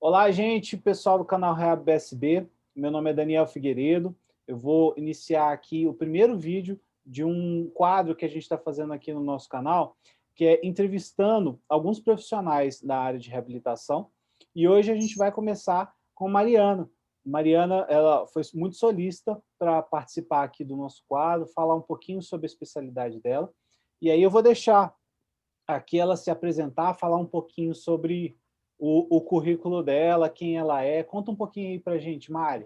Olá, gente, pessoal do canal Reab BSB. Meu nome é Daniel Figueiredo. Eu vou iniciar aqui o primeiro vídeo de um quadro que a gente está fazendo aqui no nosso canal, que é entrevistando alguns profissionais da área de reabilitação. E hoje a gente vai começar com Mariana. Mariana, ela foi muito solícita para participar aqui do nosso quadro, falar um pouquinho sobre a especialidade dela. E aí eu vou deixar aqui ela se apresentar, falar um pouquinho sobre o currículo dela, quem ela é. Conta um pouquinho aí para a gente, Mari.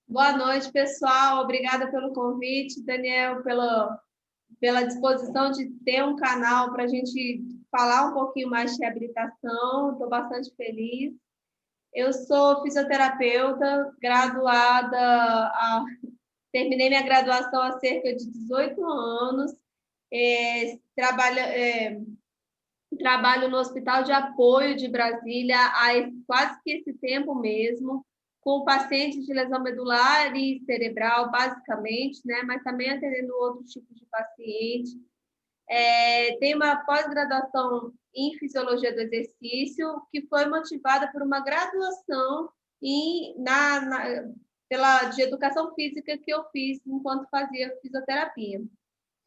Boa noite, pessoal. Obrigada pelo convite, Daniel, pela disposição de ter um canal para a gente falar um pouquinho mais de reabilitação. Estou bastante feliz. Eu sou fisioterapeuta, terminei minha graduação há cerca de 18 anos. Trabalho no Hospital de Apoio de Brasília há quase que esse tempo mesmo, com pacientes de lesão medular e cerebral, basicamente, né? Mas também atendendo outros tipos de paciente. Tenho uma pós-graduação em Fisiologia do Exercício, que foi motivada por uma graduação de Educação Física que eu fiz enquanto fazia fisioterapia.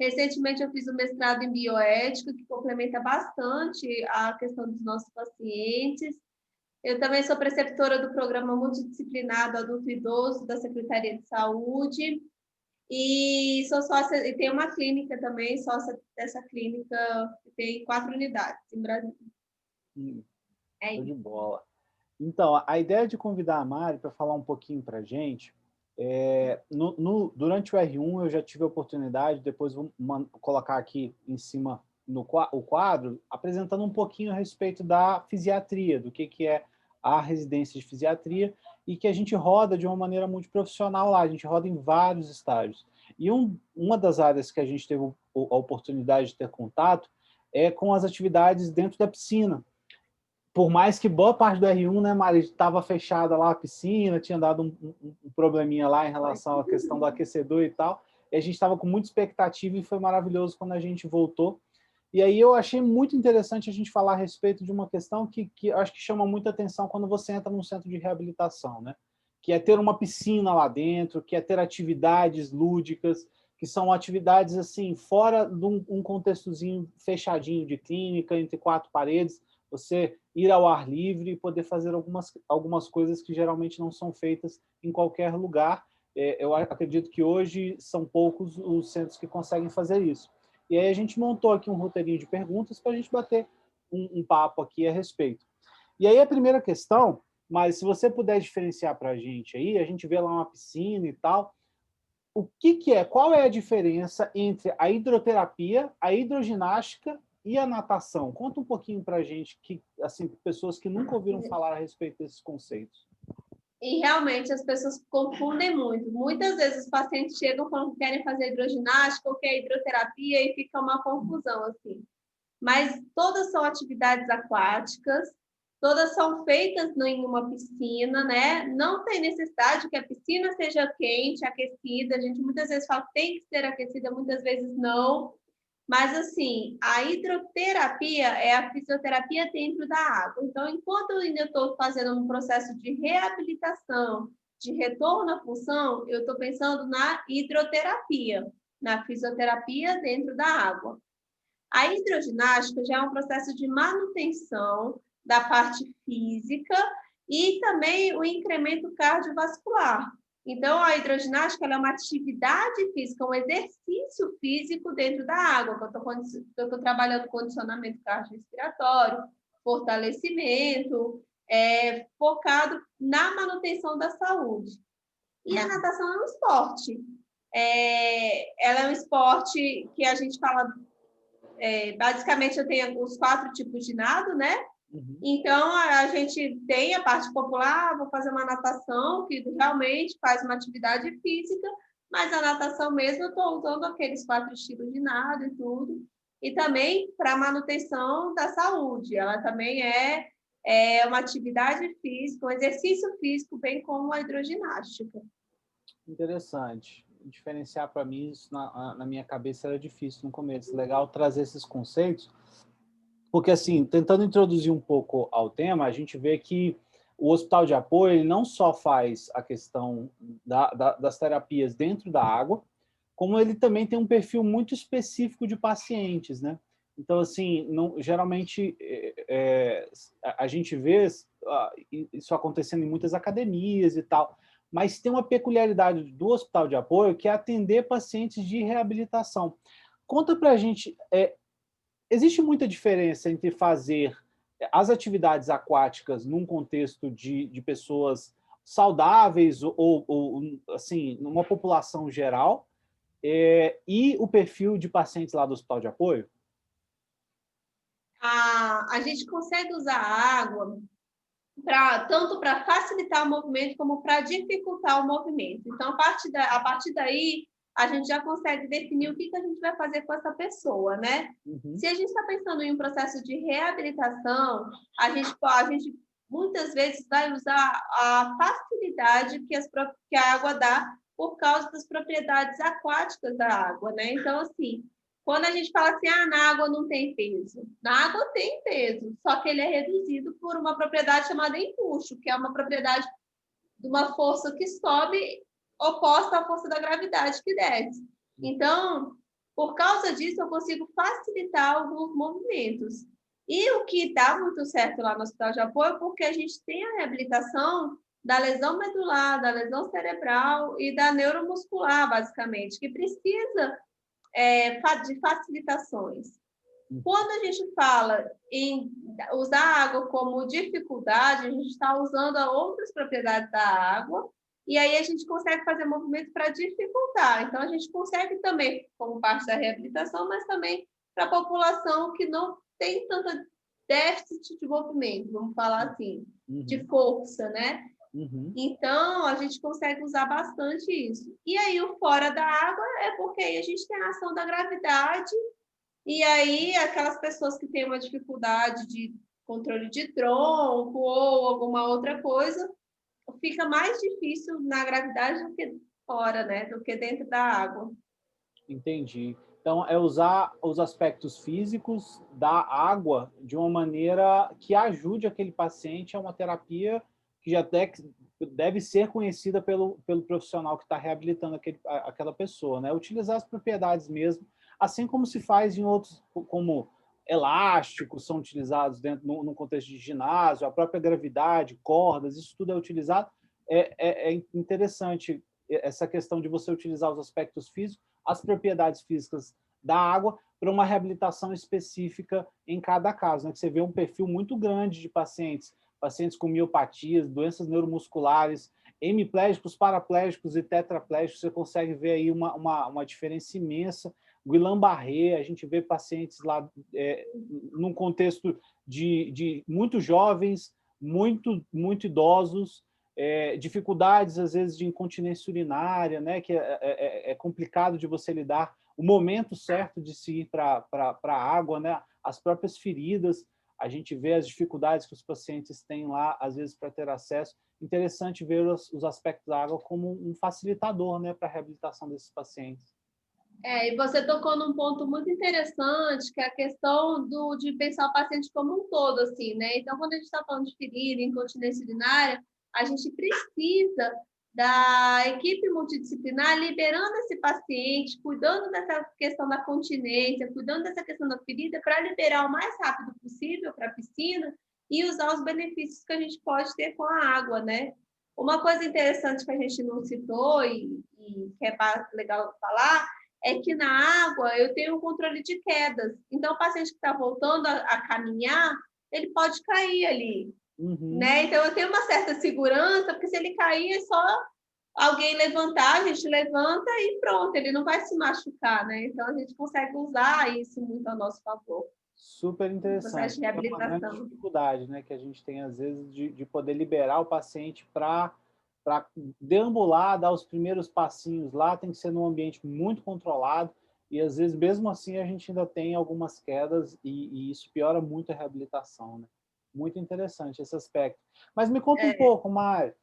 Recentemente, eu fiz um mestrado em bioética, que complementa bastante a questão dos nossos pacientes. Eu também sou preceptora do programa multidisciplinar do adulto e idoso da Secretaria de Saúde e sou sócia, e tenho uma clínica também, sócia dessa clínica, que tem 4 unidades em Brasília. Show de bola. Então, a ideia de convidar a Mari para falar um pouquinho para a gente, durante o R1 eu já tive a oportunidade, depois vou colocar aqui em cima o quadro, apresentando um pouquinho a respeito da fisiatria, do que é a residência de fisiatria, e que a gente roda de uma maneira multiprofissional lá, a gente roda em vários estágios. E uma das áreas que a gente teve a oportunidade de ter contato é com as atividades dentro da piscina. Por mais que boa parte do R1, né, Mari, estava fechada lá a piscina, tinha dado um probleminha lá em relação à questão do aquecedor e tal, e a gente estava com muita expectativa e foi maravilhoso quando a gente voltou. E aí eu achei muito interessante a gente falar a respeito de uma questão que eu acho que chama muita atenção quando você entra num centro de reabilitação, né? Que é ter uma piscina lá dentro, que é ter atividades lúdicas, que são atividades assim, fora de um contextozinho fechadinho de clínica, entre 4 paredes, você ir ao ar livre e poder fazer algumas coisas que geralmente não são feitas em qualquer lugar. Eu acredito que hoje são poucos os centros que conseguem fazer isso. E aí a gente montou aqui um roteirinho de perguntas para a gente bater um papo aqui a respeito. E aí a primeira questão, mas se você puder diferenciar para a gente vê lá uma piscina e tal, qual é a diferença entre a hidroterapia, a hidroginástica e a natação? Conta um pouquinho para a gente, assim, pessoas que nunca ouviram falar a respeito desses conceitos. E realmente as pessoas confundem muito. Muitas vezes os pacientes chegam falando que querem fazer hidroginástica ou que é hidroterapia e fica uma confusão assim. Mas todas são atividades aquáticas, todas são feitas em uma piscina, né? Não tem necessidade que a piscina seja quente, aquecida. A gente muitas vezes fala que tem que ser aquecida, muitas vezes não. Mas, assim, a hidroterapia é a fisioterapia dentro da água. Então, enquanto eu ainda estou fazendo um processo de reabilitação, de retorno à função, eu estou pensando na hidroterapia, na fisioterapia dentro da água. A hidroginástica já é um processo de manutenção da parte física e também o incremento cardiovascular. Então, a hidroginástica é uma atividade física, um exercício físico dentro da água, que eu estou trabalhando condicionamento cardiorrespiratório, fortalecimento, focado na manutenção da saúde. E a natação é um esporte. Ela é um esporte que a gente fala... basicamente, eu tenho os 4 tipos de nado, né? Uhum. Então, a gente tem a parte popular, vou fazer uma natação, que realmente faz uma atividade física, mas a natação mesmo, eu estou usando aqueles 4 estilos de nado e tudo. E também para manutenção da saúde, ela também é uma atividade física, um exercício físico, bem como a hidroginástica. Interessante. Diferenciar para mim, isso na minha cabeça era difícil no começo. Legal trazer esses conceitos, porque, assim, tentando introduzir um pouco ao tema, a gente vê que o hospital de apoio ele não só faz a questão das terapias dentro da água, como ele também tem um perfil muito específico de pacientes, né? Então, assim, não, geralmente a gente vê isso acontecendo em muitas academias e tal, mas tem uma peculiaridade do hospital de apoio que é atender pacientes de reabilitação. Conta para a gente, existe muita diferença entre fazer as atividades aquáticas num contexto de pessoas saudáveis ou, assim, numa população geral, e o perfil de pacientes lá do hospital de apoio? A gente consegue usar a água tanto para facilitar o movimento como para dificultar o movimento. Então, a partir daí, a gente já consegue definir o que a gente vai fazer com essa pessoa, né? Uhum. Se a gente está pensando em um processo de reabilitação, a gente muitas vezes vai usar a facilidade que a água dá por causa das propriedades aquáticas da água, né? Então, assim, quando a gente fala assim, na água não tem peso. Na água tem peso, só que ele é reduzido por uma propriedade chamada empuxo, que é uma propriedade de uma força que sobe oposta à força da gravidade que desce. Então, por causa disso, eu consigo facilitar alguns movimentos. E o que dá muito certo lá no hospital de apoio, porque a gente tem a reabilitação da lesão medular, da lesão cerebral e da neuromuscular, basicamente, que precisa de facilitações. Quando a gente fala em usar a água como dificuldade, a gente está usando outras propriedades da água, e aí a gente consegue fazer movimento para dificultar. Então, a gente consegue também, como parte da reabilitação, mas também para a população que não tem tanta déficit de movimento, vamos falar assim, de força, né? Então, a gente consegue usar bastante isso. E aí, o fora da água é porque aí a gente tem a ação da gravidade, e aí aquelas pessoas que têm uma dificuldade de controle de tronco ou alguma outra coisa, fica mais difícil na gravidade do que fora, né? Do que dentro da água. Entendi. Então, é usar os aspectos físicos da água de uma maneira que ajude aquele paciente a uma terapia que já deve ser conhecida pelo profissional que está reabilitando aquela pessoa, né? Utilizar as propriedades mesmo, assim como se faz em outros, como elásticos são utilizados no contexto de ginásio, a própria gravidade, cordas, isso tudo é utilizado. É interessante essa questão de você utilizar os aspectos físicos, as propriedades físicas da água para uma reabilitação específica em cada caso, né? Que você vê um perfil muito grande de pacientes com miopatias, doenças neuromusculares, hemiplégicos, paraplégicos e tetraplégicos, você consegue ver aí uma diferença imensa. Guillain-Barré, a gente vê pacientes lá num contexto de muito jovens, muito idosos, dificuldades, às vezes, de incontinência urinária, né, que é complicado de você lidar, o momento certo de se ir para a água, né, as próprias feridas, a gente vê as dificuldades que os pacientes têm lá, às vezes, para ter acesso. Interessante ver os aspectos da água como um facilitador, né, para a reabilitação desses pacientes. E você tocou num ponto muito interessante, que é a questão de pensar o paciente como um todo, assim, né? Então, quando a gente está falando de ferida, incontinência urinária, a gente precisa da equipe multidisciplinar liberando esse paciente, cuidando dessa questão da continência, cuidando dessa questão da ferida, para liberar o mais rápido possível para a piscina e usar os benefícios que a gente pode ter com a água, né? Uma coisa interessante que a gente não citou e que é legal falar é que na água eu tenho um controle de quedas. Então, o paciente que está voltando a caminhar, ele pode cair ali. Né? Então, eu tenho uma certa segurança, porque se ele cair, é só alguém levantar, a gente levanta e pronto, ele não vai se machucar, né? Então, a gente consegue usar isso muito a nosso favor. Super interessante. De reabilitação. É uma grande dificuldade, né, que a gente tem, às vezes, de poder liberar o paciente para deambular, dar os primeiros passinhos lá, tem que ser num ambiente muito controlado, e às vezes, mesmo assim, a gente ainda tem algumas quedas, e isso piora muito a reabilitação, né? Muito interessante esse aspecto. Mas me conta um pouco, Mari,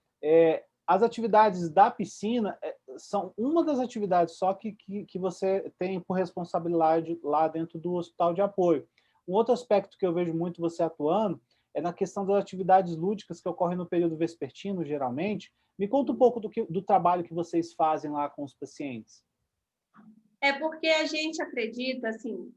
as atividades da piscina são uma das atividades só que você tem por responsabilidade lá dentro do hospital de apoio. Um outro aspecto que eu vejo muito você atuando é na questão das atividades lúdicas que ocorrem no período vespertino, geralmente. Me conta um pouco do trabalho que vocês fazem lá com os pacientes. É porque a gente acredita, assim,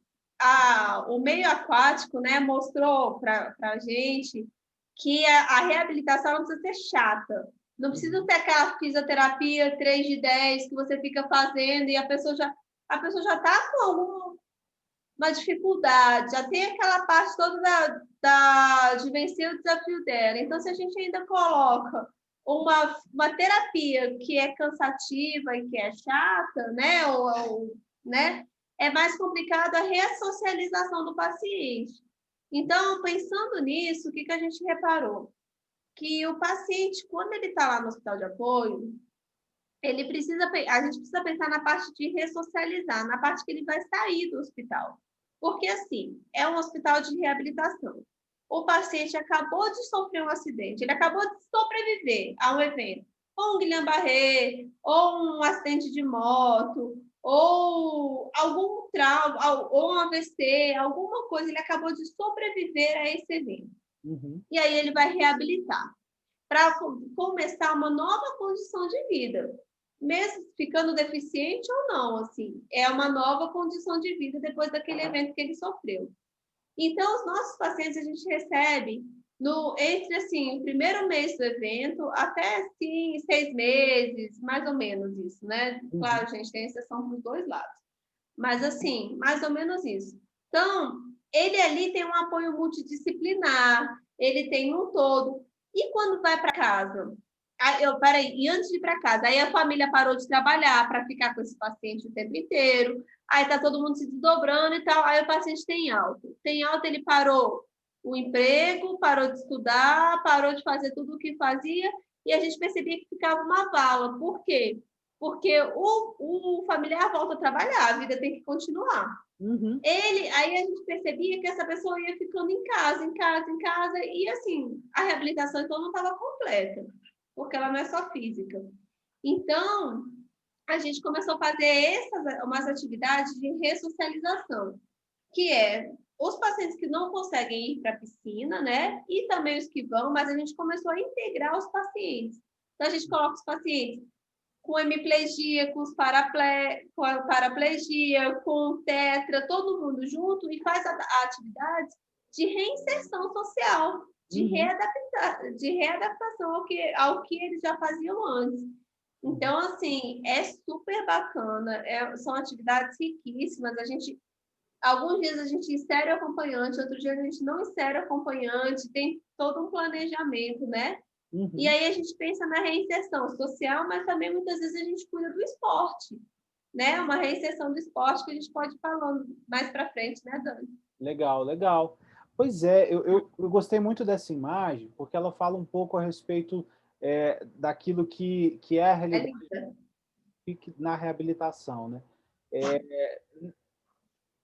o meio aquático, né, mostrou para a gente que a reabilitação não precisa ser chata. Não precisa ter aquela fisioterapia 3 de 10 que você fica fazendo e a pessoa já está com alguma dificuldade, já tem aquela parte toda de vencer o desafio dela. Então, se a gente ainda coloca uma terapia que é cansativa e que é chata, né? Né? É mais complicado a ressocialização do paciente. Então, pensando nisso, o que a gente reparou? Que o paciente, quando ele está lá no hospital de apoio, a gente precisa pensar na parte de ressocializar, na parte que ele vai sair do hospital. Porque, assim, é um hospital de reabilitação. O paciente acabou de sofrer um acidente, ele acabou de sobreviver a um evento, ou um Guillain-Barré, ou um acidente de moto, ou algum trauma, ou um AVC, alguma coisa, ele acabou de sobreviver a esse evento. E aí ele vai reabilitar, para começar uma nova condição de vida, mesmo ficando deficiente ou não, assim, é uma nova condição de vida depois daquele evento que ele sofreu. Então, os nossos pacientes a gente recebe entre assim, o primeiro mês do evento até assim, 6 meses, mais ou menos isso, né? Claro, a gente tem exceção para os dois lados, mas assim, mais ou menos isso. Então, ele ali tem um apoio multidisciplinar, ele tem um todo. E quando vai para casa? E antes de ir para casa, aí a família parou de trabalhar para ficar com esse paciente o tempo inteiro, aí está todo mundo se desdobrando e tal, aí o paciente tem alta. Tem alta, ele parou o emprego, parou de estudar, parou de fazer tudo o que fazia, e a gente percebia que ficava uma vala. Por quê? Porque o familiar volta a trabalhar, a vida tem que continuar. Aí a gente percebia que essa pessoa ia ficando em casa, e assim, a reabilitação então não estava completa, porque ela não é só física. Então, a gente começou a fazer umas atividades de ressocialização, que é os pacientes que não conseguem ir para a piscina, né? E também os que vão, mas a gente começou a integrar os pacientes. Então, a gente coloca os pacientes com hemiplegia, com a paraplegia, com tetra, todo mundo junto e faz atividades de reinserção social, de readaptação ao que eles já faziam antes. Então, assim, é super bacana, são atividades riquíssimas. Alguns dias a gente insere o acompanhante, outros dias a gente não insere o acompanhante, tem todo um planejamento, né? E aí a gente pensa na reinserção social, mas também muitas vezes a gente cuida do esporte, né? Uma reinserção do esporte que a gente pode ir falando mais para frente, né, Dani? Legal, legal. Pois é, eu gostei muito dessa imagem, porque ela fala um pouco a respeito daquilo que é a realidade na reabilitação, né?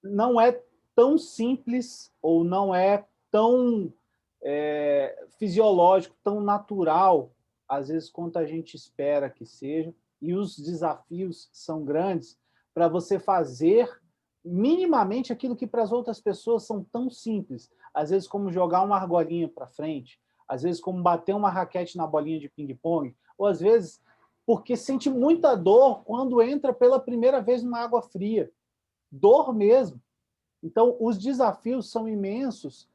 Não é tão simples ou não é tão fisiológico, tão natural, às vezes, quanto a gente espera que seja, e os desafios são grandes para você fazer minimamente aquilo que para as outras pessoas são tão simples, às vezes como jogar uma argolinha para frente, às vezes como bater uma raquete na bolinha de ping-pong, ou às vezes porque sente muita dor quando entra pela primeira vez numa água fria. Dor mesmo. Então, os desafios são imensos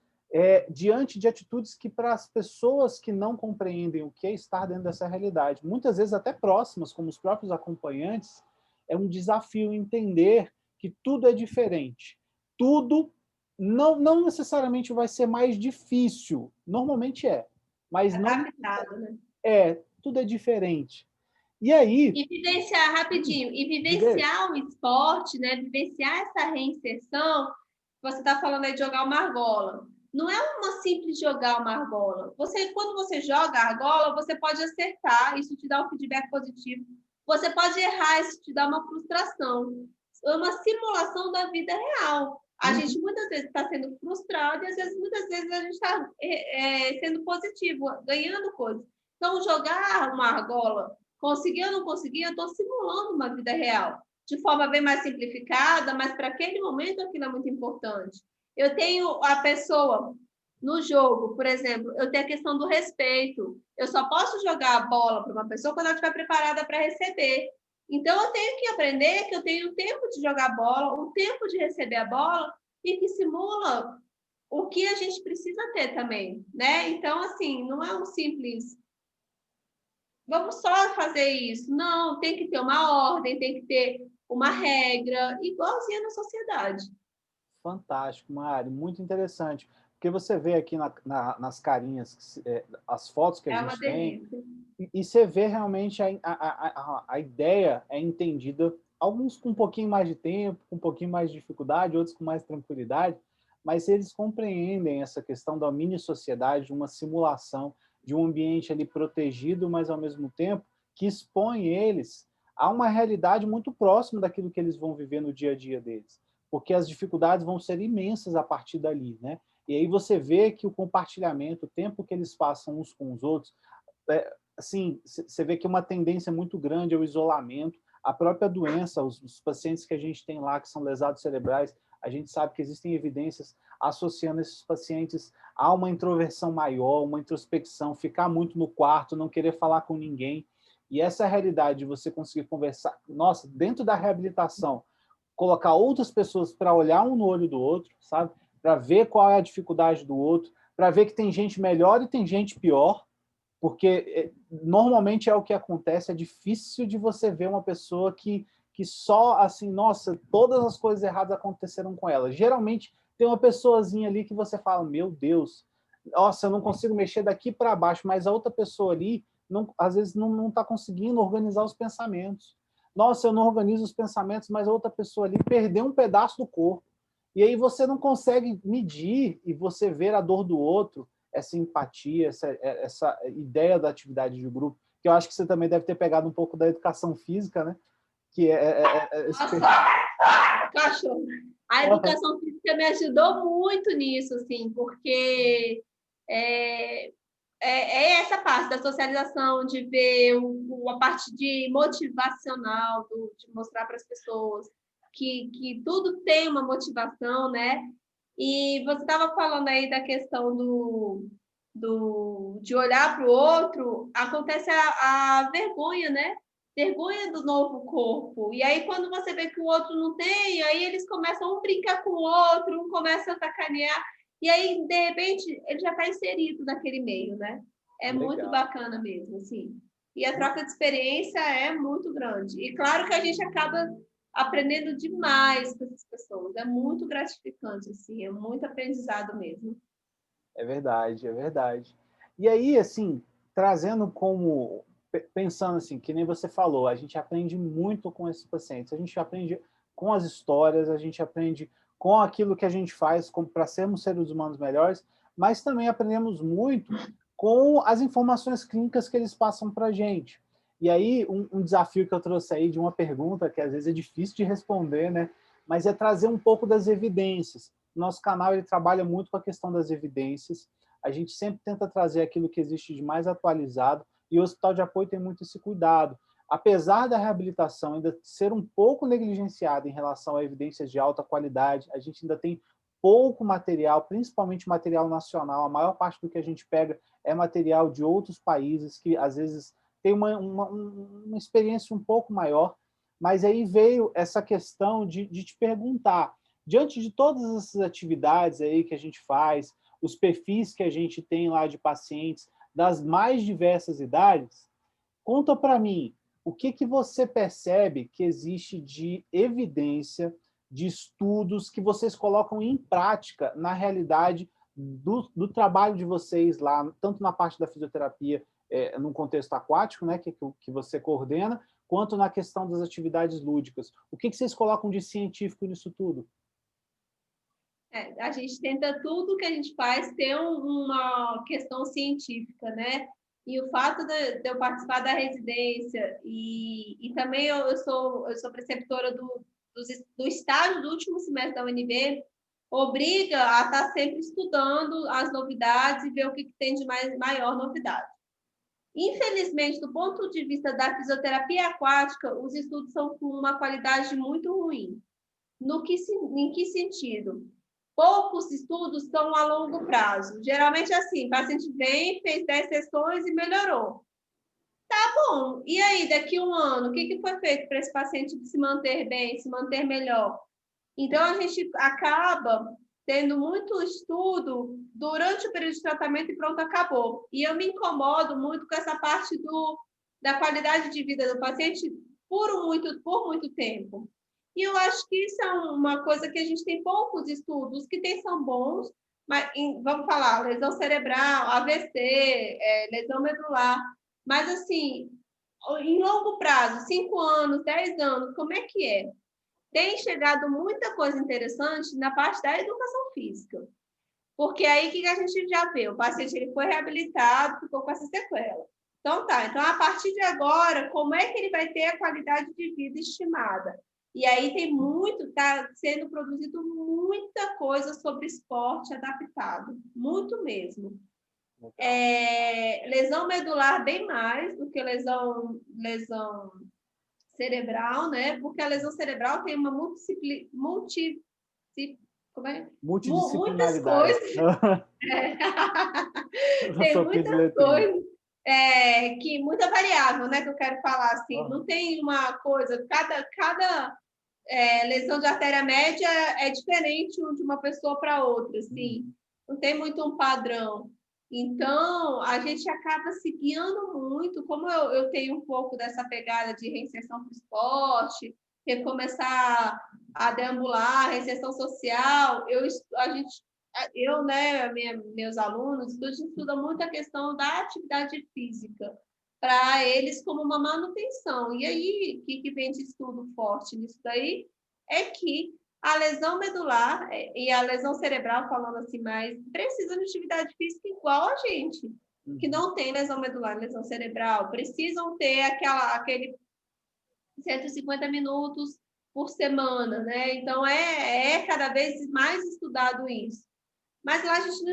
diante de atitudes que, para as pessoas que não compreendem o que é estar dentro dessa realidade, muitas vezes até próximas, como os próprios acompanhantes, é um desafio entender que tudo é diferente. Tudo não necessariamente vai ser mais difícil, normalmente mas não né? Tudo é diferente. E aí... E vivenciar, rapidinho, vivenciar o esporte, né? Vivenciar essa reinserção, você está falando aí de jogar uma argola. Não é uma simples jogar uma argola. Quando você joga a argola, você pode acertar, isso te dá um feedback positivo. Você pode errar, isso te dá uma frustração. É uma simulação da vida real. A gente muitas vezes está sendo frustrado e muitas vezes a gente está sendo positivo, ganhando coisas. Então, jogar uma argola, conseguir ou não conseguir, eu estou simulando uma vida real, de forma bem mais simplificada, mas para aquele momento aquilo é muito importante. Eu tenho a pessoa no jogo, por exemplo, eu tenho a questão do respeito. Eu só posso jogar a bola para uma pessoa quando ela estiver preparada para receber. Então, eu tenho que aprender que eu tenho um tempo de jogar a bola, um tempo de receber a bola, e que simula o que a gente precisa ter também, né? Então, assim, não é um simples, vamos só fazer isso. Não, tem que ter uma ordem, tem que ter uma regra, igualzinha na sociedade. Fantástico, Mari, muito interessante. Porque você vê aqui nas carinhas, as fotos que a É uma gente tem, delícia. e você vê realmente a ideia é entendida, alguns com um pouquinho mais de tempo, com um pouquinho mais de dificuldade, outros com mais tranquilidade, mas eles compreendem essa questão da mini-sociedade, de uma simulação, de um ambiente ali protegido, mas ao mesmo tempo que expõe eles a uma realidade muito próxima daquilo que eles vão viver no dia a dia deles, porque as dificuldades vão ser imensas a partir dali, né? E aí você vê que o compartilhamento, o tempo que eles passam uns com os outros, assim, você vê que é uma tendência muito grande ao isolamento, a própria doença, os pacientes que a gente tem lá que são lesados cerebrais, a gente sabe que existem evidências associando esses pacientes a uma introversão maior, uma introspecção, ficar muito no quarto, não querer falar com ninguém. E essa realidade de você conseguir conversar, nossa, dentro da reabilitação, colocar outras pessoas para olhar um no olho do outro, sabe? Para ver qual é a dificuldade do outro, para ver que tem gente melhor e tem gente pior, porque normalmente é o que acontece, é difícil de você ver uma pessoa que só, assim, nossa, todas as coisas erradas aconteceram com ela. Geralmente tem uma pessoazinha ali que você fala, meu Deus, nossa, eu não consigo mexer daqui para baixo, mas a outra pessoa ali, não, às vezes, não está conseguindo organizar os pensamentos. Nossa, eu não organizo os pensamentos, mas a outra pessoa ali perdeu um pedaço do corpo. E aí você não consegue medir e você ver a dor do outro, essa empatia, essa ideia da atividade de grupo, que eu acho que você também deve ter pegado um pouco da educação física, né? Que Nossa, cachorro. A educação física me ajudou muito nisso, assim, porque é, é essa parte da socialização, de ver a parte de motivacional, de mostrar para as pessoas que tudo tem uma motivação, né? E você estava falando aí da questão de olhar para o outro, acontece a vergonha, né? Vergonha do novo corpo. E aí, quando você vê que o outro não tem, aí eles começam a brincar com o outro, um começa a sacanear, e aí, de repente, ele já está inserido naquele meio, né? É muito legal. bacana mesmo, assim. E a troca de experiência é muito grande. E claro que a gente acaba aprendendo demais com essas pessoas. É muito gratificante, assim, é muito aprendizado mesmo. É verdade, é verdade. E aí, assim, trazendo como, pensando assim, que nem você falou, a gente aprende muito com esses pacientes, a gente aprende com as histórias, a gente aprende com aquilo que a gente faz para sermos seres humanos melhores, mas também aprendemos muito com as informações clínicas que eles passam para a gente. E aí, um desafio que eu trouxe aí de uma pergunta, que às vezes é difícil de responder, né? Mas é trazer um pouco das evidências. Nosso canal ele trabalha muito com a questão das evidências. A gente sempre tenta trazer aquilo que existe de mais atualizado e o Hospital de Apoio tem muito esse cuidado. Apesar da reabilitação ainda ser um pouco negligenciada em relação a evidências de alta qualidade, a gente ainda tem pouco material, principalmente material nacional. A maior parte do que a gente pega é material de outros países que às vezes tem uma experiência um pouco maior, mas aí veio essa questão de te perguntar, diante de todas essas atividades aí que a gente faz, os perfis que a gente tem lá de pacientes das mais diversas idades, conta para mim, o que você percebe que existe de evidência, de estudos que vocês colocam em prática na realidade do trabalho de vocês lá, tanto na parte da fisioterapia, num contexto aquático, né, que você coordena, quanto na questão das atividades lúdicas. O que vocês colocam de científico nisso tudo? A gente tenta tudo que a gente faz ter uma questão científica, né? E o fato de eu participar da residência e também eu sou preceptora do estágio do último semestre da UNB, obriga a estar sempre estudando as novidades e ver o que tem de maior novidade. Infelizmente, do ponto de vista da fisioterapia aquática, os estudos são com uma qualidade muito ruim. Em que sentido? poucos estudos são a longo prazo. Geralmente, assim, o paciente vem, fez 10 sessões e melhorou. Tá bom. E aí, daqui a um ano, o que foi feito para esse paciente se manter bem, se manter melhor? Então, a gente acaba tendo muito estudo durante o período de tratamento e pronto, acabou. E eu me incomodo muito com essa parte da qualidade de vida do paciente por muito tempo. E eu acho que isso é uma coisa que a gente tem poucos estudos, que são bons, mas vamos falar, lesão cerebral, AVC, lesão medular, mas assim, em longo prazo, 5 anos, 10 anos, como é que é? Tem chegado muita coisa interessante na parte da educação física. Porque aí o que a gente já vê? O paciente ele foi reabilitado, ficou com essa sequela. Então tá, então a partir de agora, como é que ele vai ter a qualidade de vida estimada? E aí está sendo produzido muita coisa sobre esporte adaptado, muito mesmo. Lesão medular bem mais do que lesão cerebral, né? Porque a lesão cerebral tem uma muitas coisas. Tem muitas coisas, muita variável, né? Que eu quero falar assim. Não tem uma coisa, cada lesão de artéria média é diferente de uma pessoa para outra, assim. Não tem muito um padrão. Então, a gente acaba se guiando muito, como eu tenho um pouco dessa pegada de reinserção para o esporte, recomeçar a deambular, reinserção social, meus alunos, a gente estuda muito a questão da atividade física, para eles como uma manutenção. E aí, o que vem de estudo forte nisso daí é que a lesão medular e a lesão cerebral, falando assim mais, precisam de atividade física igual a gente, que não tem lesão medular, lesão cerebral, precisam ter aquele 150 minutos por semana, né? Então, cada vez mais estudado isso. Mas lá a gente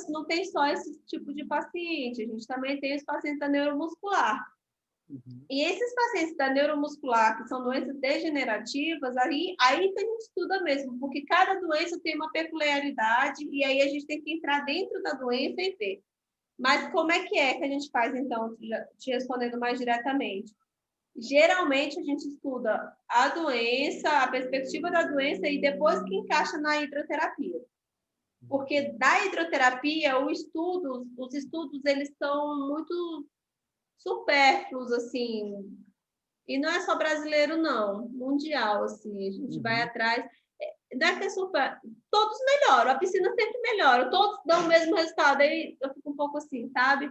não tem só esse tipo de paciente, a gente também tem os pacientes da neuromuscular. E esses pacientes da neuromuscular, que são doenças degenerativas, aí que a gente estuda mesmo, porque cada doença tem uma peculiaridade e aí a gente tem que entrar dentro da doença e ver. Mas como é que a gente faz, então, te respondendo mais diretamente? Geralmente, a gente estuda a doença, a perspectiva da doença e depois que encaixa na hidroterapia. Porque da hidroterapia, os estudos, eles são muito supérfluos, assim, e não é só brasileiro, não, mundial, assim, a gente vai atrás, não é que é super, todos melhoram, a piscina sempre melhora, todos dão o mesmo resultado, aí eu fico um pouco assim, sabe?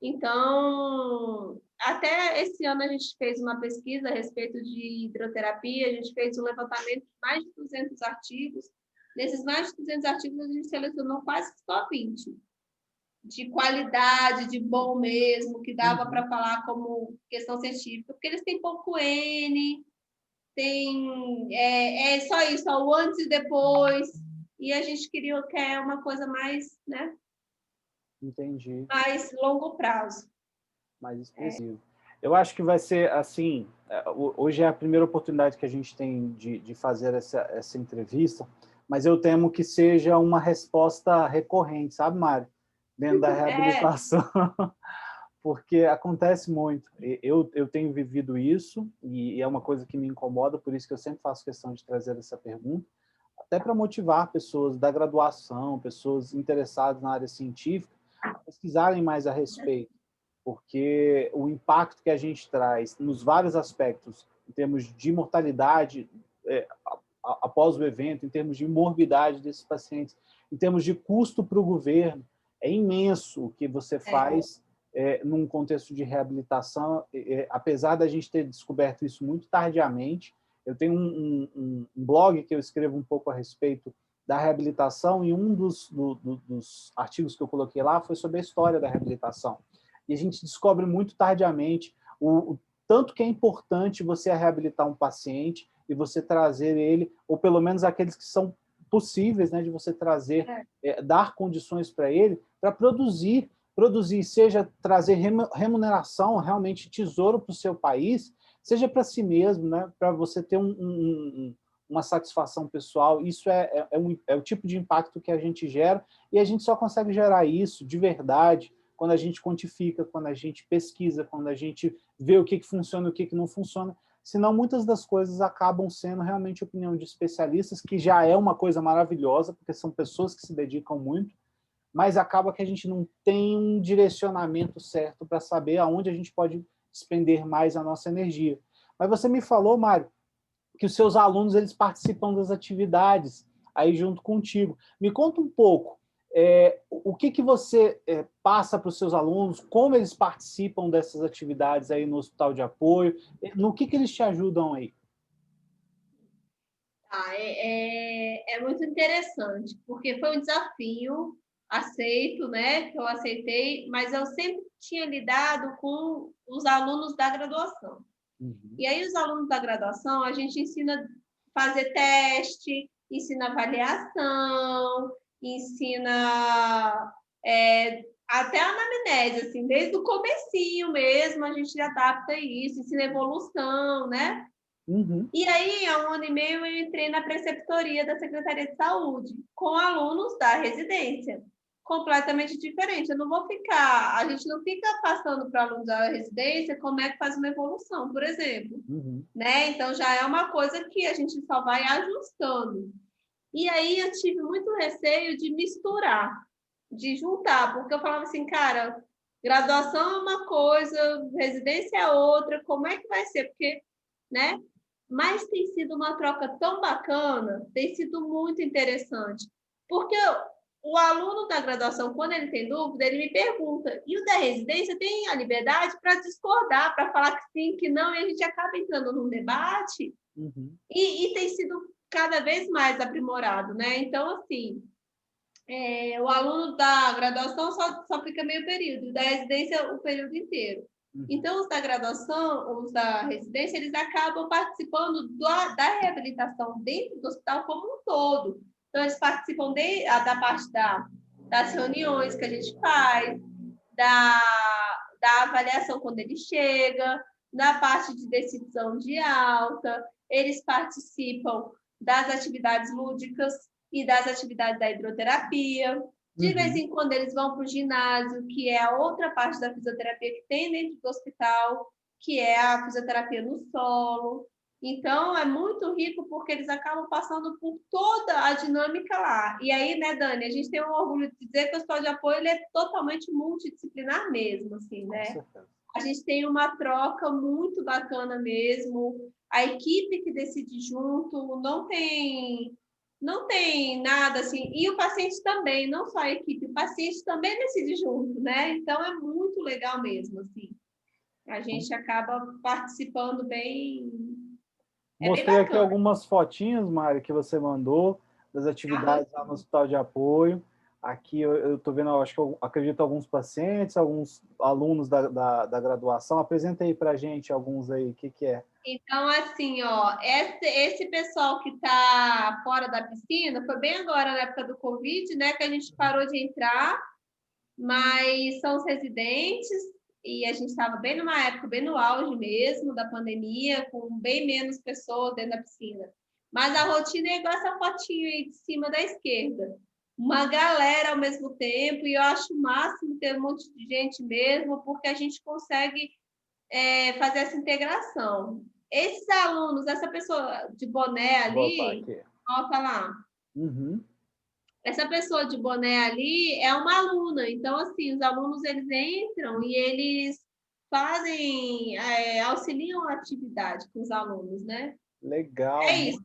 Então, até esse ano a gente fez uma pesquisa a respeito de hidroterapia, a gente fez um levantamento de mais de 200 artigos, nesses mais de 200 artigos a gente selecionou quase só 20, de qualidade, de bom mesmo, que dava para falar como questão científica, porque eles têm pouco N, é só isso, só o antes e depois, e a gente quer uma coisa mais, né? Entendi. Mais longo prazo. Mais expressivo. Eu acho que vai ser assim, hoje é a primeira oportunidade que a gente tem de fazer essa entrevista, mas eu temo que seja uma resposta recorrente, sabe, Mário? Dentro da reabilitação, porque acontece muito. Eu tenho vivido isso e é uma coisa que me incomoda, por isso que eu sempre faço questão de trazer essa pergunta, até para motivar pessoas da graduação, pessoas interessadas na área científica, a pesquisarem mais a respeito, porque o impacto que a gente traz nos vários aspectos, em termos de mortalidade após o evento, em termos de morbidade desses pacientes, em termos de custo para o governo, é imenso o que você faz num contexto de reabilitação, apesar da gente ter descoberto isso muito tardiamente. Eu tenho um blog que eu escrevo um pouco a respeito da reabilitação e um dos artigos que eu coloquei lá foi sobre a história da reabilitação. E a gente descobre muito tardiamente o tanto que é importante você reabilitar um paciente e você trazer ele, ou pelo menos aqueles que são possíveis, né, de você trazer, dar condições para ele, para produzir, seja trazer remuneração, realmente tesouro para o seu país, seja para si mesmo, né, para você ter um uma satisfação pessoal. Isso é o tipo de impacto que a gente gera, e a gente só consegue gerar isso de verdade quando a gente quantifica, quando a gente pesquisa, quando a gente vê o que funciona e o que não funciona. Senão, muitas das coisas acabam sendo realmente opinião de especialistas, que já é uma coisa maravilhosa, porque são pessoas que se dedicam muito, mas acaba que a gente não tem um direcionamento certo para saber aonde a gente pode despender mais a nossa energia. Mas você me falou, Mário, que os seus alunos eles participam das atividades aí junto contigo. Me conta um pouco, o que você passa para os seus alunos, como eles participam dessas atividades aí no Hospital de Apoio, no que eles te ajudam aí? É muito interessante, porque foi um desafio aceito, né, que eu aceitei, mas eu sempre tinha lidado com os alunos da graduação. Uhum. E aí, os alunos da graduação, a gente ensina a fazer teste, ensina avaliação, ensina até a anamnese, assim, desde o comecinho mesmo, a gente adapta isso, ensina evolução, né? Uhum. E aí, há 1 ano e meio, eu entrei na preceptoria da Secretaria de Saúde, com alunos da residência. Completamente diferente. A gente não fica passando para alunos da residência como é que faz uma evolução, por exemplo. Uhum. Né? Então, já é uma coisa que a gente só vai ajustando. E aí, eu tive muito receio de misturar, de juntar, porque eu falava assim, cara, graduação é uma coisa, residência é outra, como é que vai ser? Porque, né? Mas tem sido uma troca tão bacana, tem sido muito interessante. Porque o aluno da graduação, quando ele tem dúvida, ele me pergunta. E o da residência tem a liberdade para discordar, para falar que sim, que não, e a gente acaba entrando num debate e tem sido cada vez mais aprimorado, né? Então, assim, o aluno da graduação só fica meio período, da residência o período inteiro. Então, os da graduação, os da residência, eles acabam participando da reabilitação dentro do hospital como um todo. Então, eles participam da parte das reuniões que a gente faz, da avaliação quando ele chega, da parte de decisão de alta, eles participam das atividades lúdicas e das atividades da hidroterapia. De vez em quando eles vão para o ginásio, que é a outra parte da fisioterapia que tem dentro do hospital, que é a fisioterapia no solo. Então, é muito rico porque eles acabam passando por toda a dinâmica lá. E aí, né, Dani, a gente tem um orgulho de dizer que o Hospital de Apoio ele é totalmente multidisciplinar mesmo, assim, né? A gente tem uma troca muito bacana mesmo. A equipe que decide junto não tem nada assim. E o paciente também, não só a equipe, o paciente também decide junto, né? Então, é muito legal mesmo, assim. A gente acaba participando bem. Mostrei aqui algumas fotinhas, Mari, que você mandou das atividades lá no Hospital de Apoio. Aqui eu estou vendo, acho que eu acredito, alguns pacientes, alguns alunos da graduação. Apresenta aí para a gente alguns aí, o que é? Então, assim, ó, esse pessoal que está fora da piscina, foi bem agora, na época do Covid, né, que a gente parou de entrar, mas são os residentes, e a gente estava bem numa época, bem no auge mesmo da pandemia, com bem menos pessoas dentro da piscina. Mas a rotina é igual essa fotinho aí de cima da esquerda. Uma galera ao mesmo tempo, e eu acho o máximo ter um monte de gente mesmo, porque a gente consegue fazer essa integração. Esses alunos, essa pessoa de boné ali, volta lá. Essa pessoa de boné ali é uma aluna. Então, assim, os alunos eles entram e eles fazem, auxiliam a atividade com os alunos, né? Legal. É isso,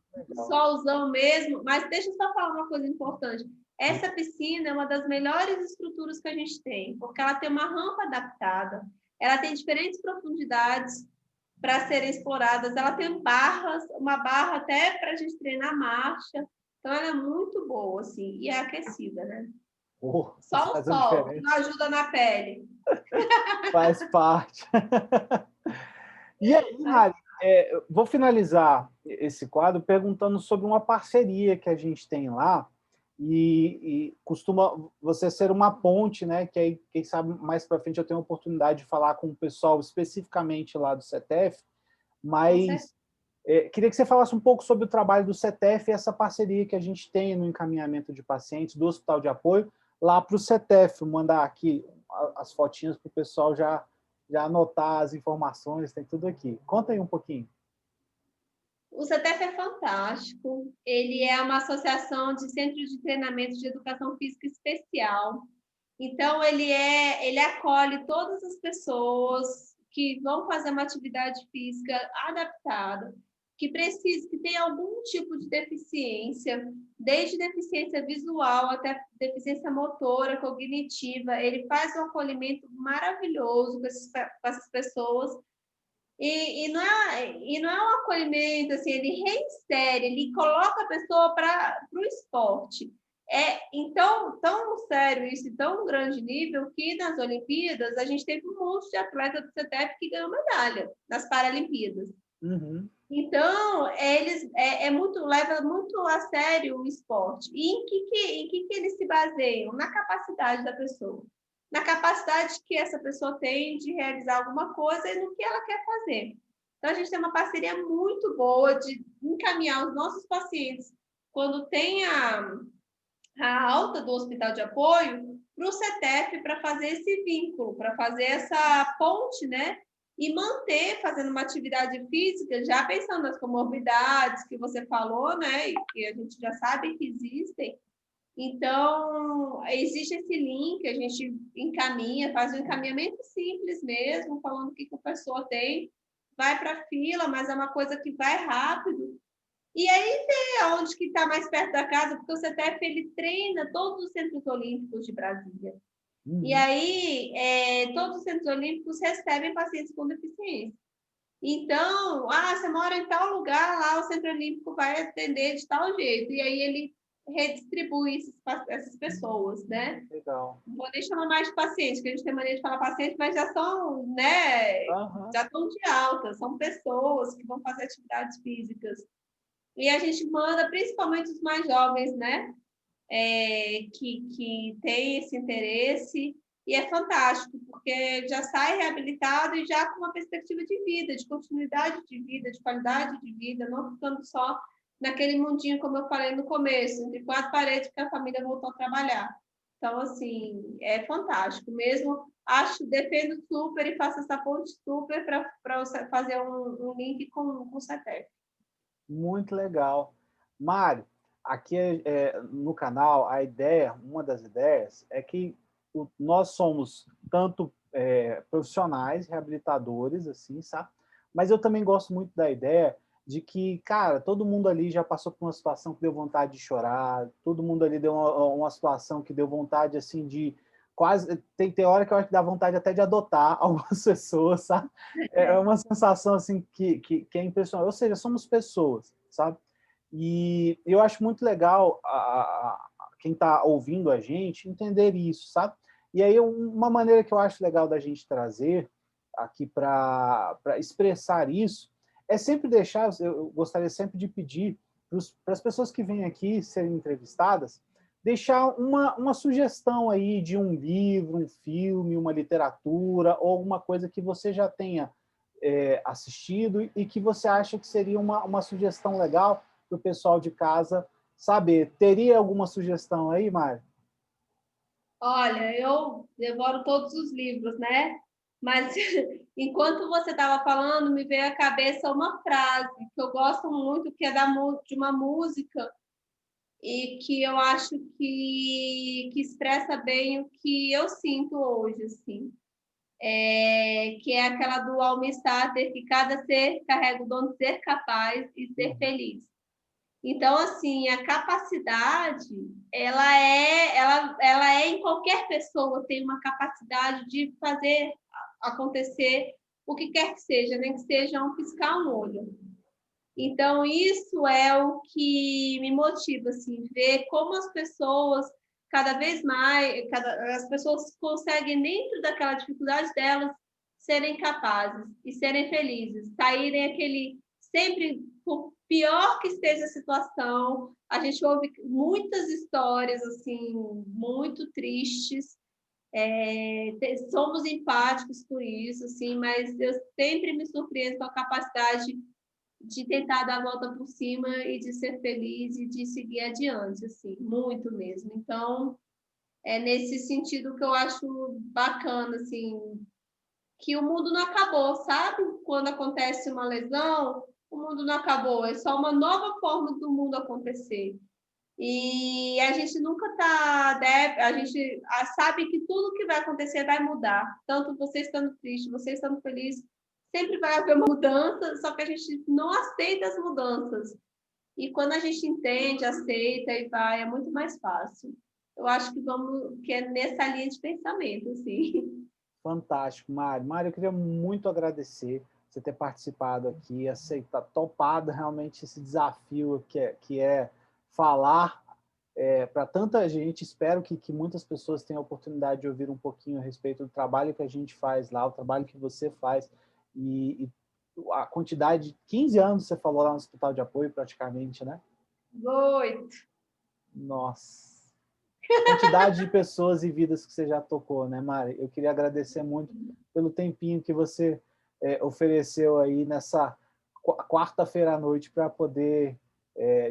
solzão mesmo. Mas deixa eu só falar uma coisa importante. Essa piscina é uma das melhores estruturas que a gente tem, porque ela tem uma rampa adaptada, ela tem diferentes profundidades para serem exploradas, ela tem uma barra até para a gente treinar marcha. Então, ela é muito boa, assim, e é aquecida, né? Só o sol, que não ajuda na pele. Faz parte. E aí, Mari, vou finalizar esse quadro perguntando sobre uma parceria que a gente tem lá, e costuma você ser uma ponte, né? Que aí, quem sabe, mais para frente eu tenho a oportunidade de falar com o pessoal especificamente lá do CETEF, mas Queria que você falasse um pouco sobre o trabalho do CETEF e essa parceria que a gente tem no encaminhamento de pacientes do Hospital de Apoio lá para o CETEF. Vou mandar aqui as fotinhas para o pessoal já anotar as informações, tem tudo aqui. Conta aí um pouquinho. O CETEF é fantástico. Ele é uma associação de centros de treinamento de educação física especial. Então, ele acolhe todas as pessoas que vão fazer uma atividade física adaptada, que tem algum tipo de deficiência, desde deficiência visual até deficiência motora, cognitiva. Ele faz um acolhimento maravilhoso com essas pessoas. E não é um acolhimento, assim, ele reinsere, ele coloca a pessoa para o esporte. Então, tão sério isso, tão grande nível, que nas Olimpíadas a gente teve um monte de atleta do CETEF que ganhou medalha nas Paralimpíadas. Uhum. Então, eles leva muito a sério o esporte. E em que eles se baseiam? Na capacidade da pessoa. Na capacidade que essa pessoa tem de realizar alguma coisa e no que ela quer fazer. Então, a gente tem uma parceria muito boa de encaminhar os nossos pacientes, quando tem a alta do hospital de apoio, para o CETEF para fazer esse vínculo, para fazer essa ponte, né? E manter fazendo uma atividade física, já pensando nas comorbidades que você falou, né? E que a gente já sabe que existem. Então, existe esse link, a gente encaminha, faz um encaminhamento simples mesmo, falando o que a pessoa tem, vai para a fila, mas é uma coisa que vai rápido. E aí vê onde que está mais perto da casa, porque o CETEF ele treina todos os centros olímpicos de Brasília. E aí, todos os centros olímpicos recebem pacientes com deficiência. Então, você mora em tal lugar, lá o centro olímpico vai atender de tal jeito. E aí ele redistribui essas pessoas, né? Legal. Não vou nem chamar mais de paciente, porque a gente tem mania de falar paciente, mas já são, né? Já estão de alta, são pessoas que vão fazer atividades físicas. E a gente manda, principalmente os mais jovens, né? Que tem esse interesse, e é fantástico, porque já sai reabilitado e já com uma perspectiva de vida, de continuidade de vida, de qualidade de vida, não ficando só naquele mundinho, como eu falei no começo, entre quatro paredes que a família voltou a trabalhar. Então, assim, é fantástico mesmo. Defendo super e faço essa ponte super para fazer um link com o CETEF. Muito legal. Mário, aqui no canal, uma das ideias é que nós somos tanto profissionais, reabilitadores, assim, sabe? Mas eu também gosto muito da ideia de que, cara, todo mundo ali já passou por uma situação que deu vontade de chorar, todo mundo ali deu uma situação que deu vontade, assim, de quase... Tem hora que eu acho que dá vontade até de adotar algumas pessoas, sabe? É uma sensação, assim, que é impressionante. Ou seja, somos pessoas, sabe? E eu acho muito legal quem está ouvindo a gente entender isso, sabe? E aí, uma maneira que eu acho legal da gente trazer aqui para expressar isso é sempre deixar, eu gostaria sempre de pedir para as pessoas que vêm aqui serem entrevistadas, deixar uma sugestão aí de um livro, um filme, uma literatura, ou alguma coisa que você já tenha assistido e que você acha que seria uma sugestão legal para o pessoal de casa saber. Teria alguma sugestão aí, Mário? Olha, eu devoro todos os livros, né? Mas enquanto você estava falando, me veio à cabeça uma frase que eu gosto muito, que é de uma música e que eu acho que expressa bem o que eu sinto hoje, assim. Que é aquela do Almissáter, que cada ser carrega o dom de ser capaz e ser feliz. Então, assim, a capacidade, ela é em qualquer pessoa, tem uma capacidade de fazer acontecer o que quer que seja, nem que seja um piscar um olho. Então, isso é o que me motiva, assim, ver como as pessoas, cada vez mais, as pessoas conseguem, dentro daquela dificuldade delas, serem capazes e serem felizes, saírem aquele, sempre, por pior que esteja a situação, a gente ouve muitas histórias, assim, muito tristes, somos empáticos por isso, assim, mas eu sempre me surpreendo com a capacidade de tentar dar a volta por cima e de ser feliz e de seguir adiante, assim, muito mesmo. Então, é nesse sentido que eu acho bacana, assim, que o mundo não acabou, sabe? Quando acontece uma lesão, o mundo não acabou, é só uma nova forma do mundo acontecer. E a gente nunca está, a gente sabe que tudo que vai acontecer vai mudar. Tanto você estando triste, você estando feliz, sempre vai haver uma mudança, só que a gente não aceita as mudanças. E quando a gente entende, aceita e vai, é muito mais fácil. Eu acho que é nessa linha de pensamento, assim. Fantástico, Mário. Mário, eu queria muito agradecer você ter participado aqui, aceitar, topado realmente esse desafio que é falar para tanta gente. Espero que muitas pessoas tenham a oportunidade de ouvir um pouquinho a respeito do trabalho que a gente faz lá, o trabalho que você faz, e a quantidade de 15 anos você falou lá no Hospital de Apoio, praticamente, né? 8. Nossa! Quantidade de pessoas e vidas que você já tocou, né, Mari? Eu queria agradecer muito pelo tempinho que você ofereceu aí nessa quarta-feira à noite para poder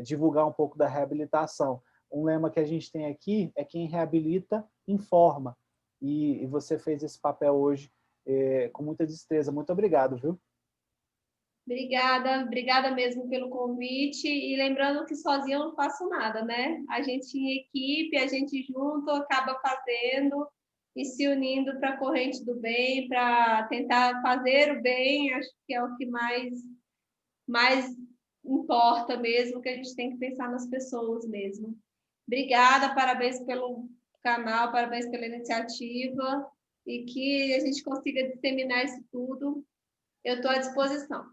divulgar um pouco da reabilitação. Um lema que a gente tem aqui é quem reabilita, informa. E você fez esse papel hoje com muita destreza. Muito obrigado, viu? Obrigada mesmo pelo convite. E lembrando que sozinha eu não faço nada, né? A gente em equipe, a gente junto acaba fazendo e se unindo para a corrente do bem, para tentar fazer o bem, acho que é o que mais importa mesmo, que a gente tem que pensar nas pessoas mesmo. Obrigada, parabéns pelo canal, parabéns pela iniciativa e que a gente consiga disseminar isso tudo. Eu estou à disposição.